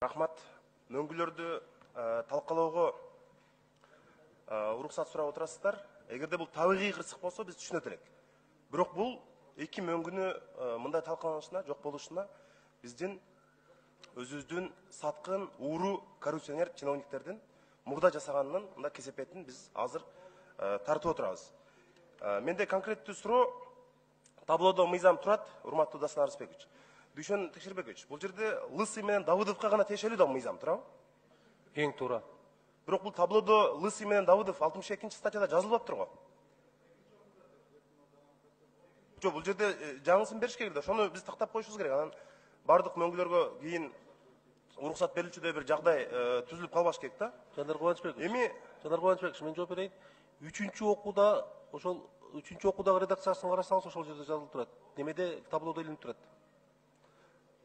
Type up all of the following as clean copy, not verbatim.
Рахмат. Мөңгүлөрдү талкалоого уруксат сурап отурасыздар. Эгерде бул табигый кырсык болсо биз түшүнөт элек. Бирок бул эки мөңгүнү мындай талкаланышына, жок болушуна биздин өзүбүздүн саткын, ууру коррупционер чиновниктердин мурда жасаганынын мындай кесепетин биз азыр тартып отурабыз. Менде конкреттүү суроо таблодо мыйзам турат, урматтуу Дасын Арысбекович. Дүйшөн Текшербекович, бул жерде Лысый менен Давыдовго гана тиешелүү да мыйзам, туурабы? Эң туура. Бирок бул таблодо Лысый менен Давыдов 62 статьяда жазылып атыптыр го. Жок, бул жерде жаңысын бериш керек да, ошону биз тактап коюшубуз керек. Анан бардык мөңгүлөргө кийин уруксат берилчүдөй бир жагдай түзүлүп калбаш керек да. Жанар Кубанычбекович. Эми Жанар Кубанычбекович, мен жооп берейин. 3-чү окууда ошол 3-чү окуудагы редакциясын карасаңыз ошол жерде жазылып турат. Немеде таблодо илинип турат.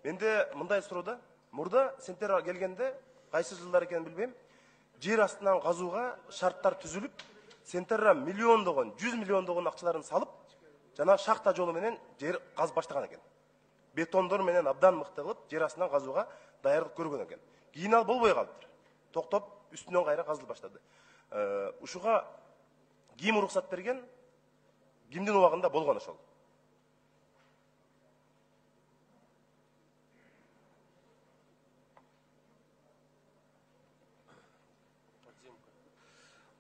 менде мындай суроо да. Мурда сентер келгенде, кайсы жылдар экенин билбейм, жер астынан казууга шарттар түзүлүп, сентерра миллиондогон, 100 миллиондогон акчаларын салып, жана шахта жолу менен жер казып баштаган экен. Бетондор менен абдан мыкты кылып, жер астынан казууга даярдык көргөн экен. Кийин ал болбой калыптыр. Токтоп, үстүнөн кайра казылып баштады. Ушуга ким уруксат берген? Кимдин убагында болгон ошол?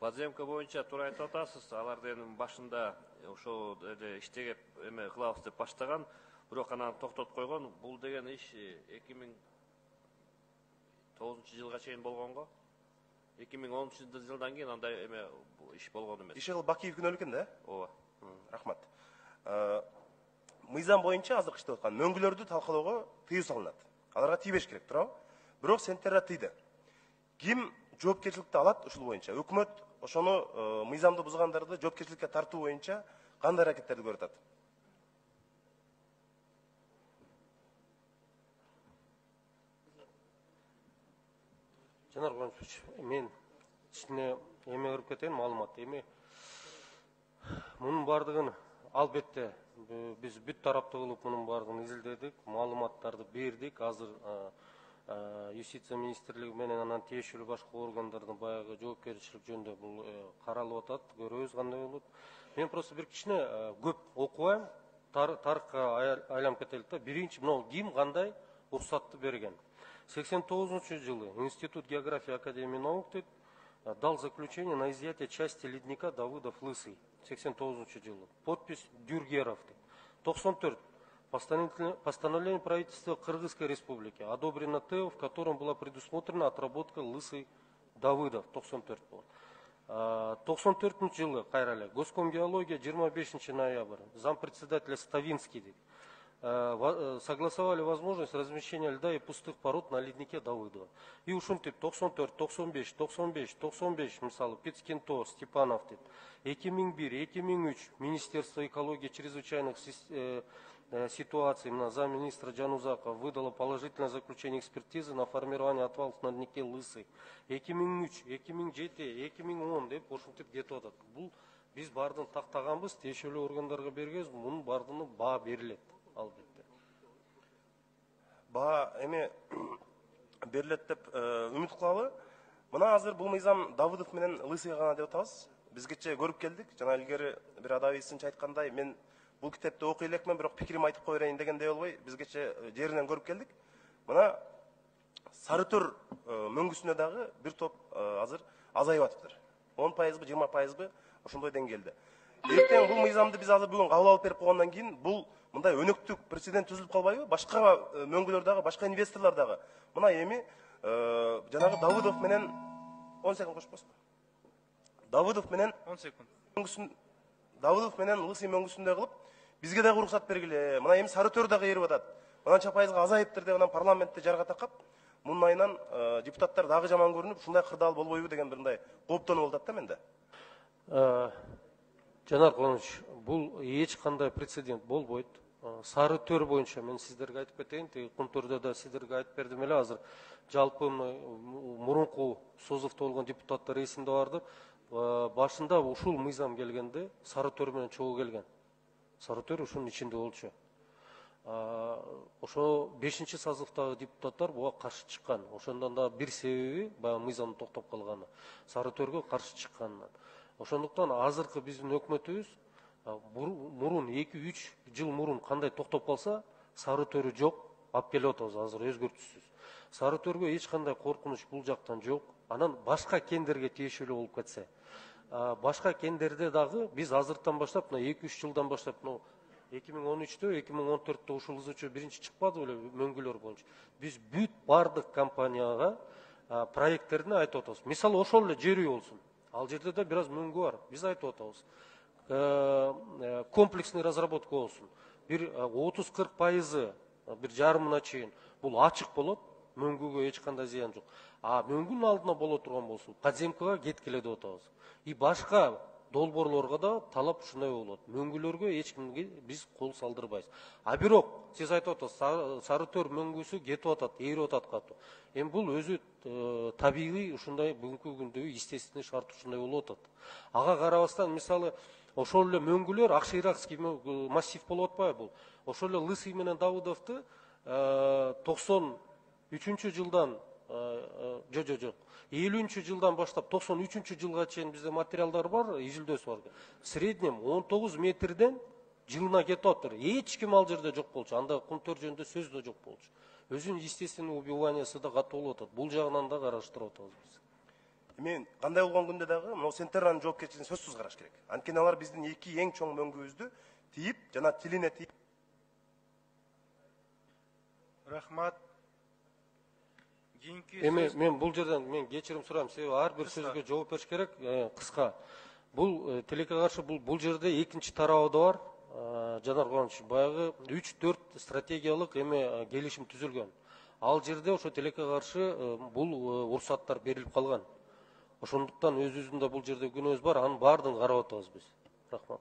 Подземка боюнча туура айтып атасыз. Алардын башында ошол эле иштеге эме кылабыз деп баштаган, бирок анан токтотуп койгон. Бул деген иш 2009-жылга чейин болгонго. 2010-жылдан кийин андай эме иш болгон эмес. Иши кылып Бакиев күнөөлүү экен да? Ооба. Рахмат. Мыйзам боюнча азыр иштеп аткан мөңгүлөрдү талкалоого тыюу салынат. Аларга тийбеш керек, туурабы? Бирок сентерра тыйды. Ким жоопкерчиликти алат ушул боюнча? Өкмөт ошону мыйзамды бузгандарды жоопкерчиликке тартуу боюнча кандай аракеттерди көрүп атат? Жанар Кубанычбекович, мен ичине эме кирип кетейин, маалымат. Эми мунун бардыгын албетте биз бүт тараптуу кылып мунун бардыгын изилдедик, маалыматтарды бердик. Азыр Юстиция министрлиги менен анан тиешелүү башка органдардын баягы жоопкерчилик жөнүндө бул каралып атат, көрөбүз кандай болот. Мен просто бир кичине көп окубайм, тарыхка айланып кетелик да. Биринчи, мына ким кандай уруксатты берген? 89-жылы Институт географии Академии наук дал заключение на изъятие части ледника Давыдов-Лысый. 89-жылы. Подпись Дюргеров. 94. Постановление правительства Кыргызской республики одобрено ТЭО, в котором была предусмотрена отработка Лысый-Давыдов. 94. 94 жылы кайрале. Госкомгеология 25 ноября. Зампредседателя Ставинский. Согласовали возможность размещения льда и пустых пород на леднике Давыдова. И ушунтип 94, 95, 95, 95, мисалы, Пицкинто, Степанов, 2001, 2003 Министерство экологии чрезвычайных ситуаций на замминистра Жанузакова выдало положительное заключение экспертизы на формирование отвалов на леднике Лысый. 2003, 2007, 2010 деп ушунтип кетип атат. Бул биз бардын тактаганбыз, тиешелүү органдарга бергенбиз, мунун бардыгына баа берилет. Албетте. Баа эми берилет деп үмүт кылалы. Мына азыр бул мыйзам Давыдов менен Лысыйга гана деп атабыз. Бизгече көрүп келдик. Жана илгери бир адабиysынча айткандай, мен бул китепти окуй элекмин, бирок пикирим айтып кое берейин дегендей болбой, бизгече жеринен көрүп келдик. Мына Сары Төр мөңгүсүнө дагы бир топ азыр азайып атыптыр. 10%, 20% ошондой деңгээлде. Эртең бул мыйзамды биз азыр бүгүн кабыл алып берип койгондон кийин бул мындай өнөктүк прецедент түзүлүп калбайбы? Башка мөңгүлөр дагы, башка инвесторлор дагы. Мына эми жанагы Давыдов менен 10 секунд кошпосузбу? Давыдов менен 10 секунд. Давыдов менен Лысый мөңгүсүндөй кылып, бизге дагы уруксат бергиле. Мына эми Сары Төр дагы эрип атат. Мынанча пайызга азайыптыр деп анан парламентте жарга такап, мунун айынан депутаттар дагы жаман көрүнүп, ушундай кырдаал болбойбу деген бир мындай кооптонуп атат да менде. Жанар Кубанович, бул эч кандай прецедент болбойт. Сары Төр боюнча мен сиздерге айтып кетейин, Кунтурда да сиздерге айтып бердим эле азыр. Жалпы мурунку созувда болгон депутаттар эсимде барды. Башында ушул мыйзам келгенде Сары Төр менен чогуу келген. Сары Төр ушунун ичинде болчу. ошо 5 созывдагы депутаттар буга каршы чыккан. Ошондон да бир себеби баягы мыйзамдын токтоп калганы, Сары Төргө каршы чыкканынан. Ошондуктан азыркы биздин өкмөтүбүз мурун 2-3 жыл мурун кандай токтоп калса, Сары Төрү жок, алып келип атабыз азыр өзгөртүүсүз. Сары Төргө эч кандай коркунуч бул жактан жок. Анан башка кендерге тиешелүү болуп кетсе, башка кендерде дагы биз азыртан баштап, 2-3 жылдан баштап, 2013-тө, 2014-тө ушул биринчи чыкпады беле мөңгүлөр боюнча. Биз бүт бардык компанияга проекттерин айтып атабыз. Мисалы ошол эле жер үй болсун. Ал жерде да бир аз мөңгү бар. Биз айтып атабыз. Комплексный разработка болсун. Бир 30-40% бир жарымына чейин бул ачык болот. Мөңгүгө эч кандай зыян жок. Мөңгүнүн алдына боло турган болсун, подземкага кеткиле деп атабыз. И башка долбоорлорго да талап ушундай болот. Мөңгүлөргө эч кимге биз кол салдырбайбыз. Бирок сиз айтып атасыз, Сары Төр мөңгүсү кетип атат, ээрип атат катуу. Эми бул өзү табигый ушундай бүгүнкү күндөгү естественный шарт ушундай болуп атат. Ага карабастан мисалы ошол эле мөңгүлөр Акширакский массив болуп атпайбы бул. Ошол эле Лысый менен Давыдовду 93 жылдан жок 50 жылдан баштап 93 жылга чейин бизде материалдар бар, изилдөөсү бар. В среднем 19 метрден жылына кетип атыр. Эч ким ал жерде жок болчу. Анда кумтөр жөнүндө сөз да жок болчу. Өзүнүн естественный убиваниясы да катуу болуп атат. Бул жагынан да караштырып атабыз биз. Эми кандай болгон күндө дагы могу Сентерранын жоопкерчилигин сөзсүз караш керек. Анткени алар биздин эки эң чоң мөңгүбүздү тийип, жана тилине тийип. Рахмат. Мен бул жерден мен кечирим сурайм, себеби ар бир сөзгө жооп бериш керек, кыска. Бул тилекке каршы бул жерде экинчи тарабы да бар. Жанар Кубанович, баягы 3-4 стратегиялык келишим түзүлгөн. Ал жерде ошо тилекке каршы бул уруксаттар берилип калган. Ошондуктан өзүбүздүн да бул жерде күнөөбүз бар, анын баардыгын карап атабыз биз. Рахмат.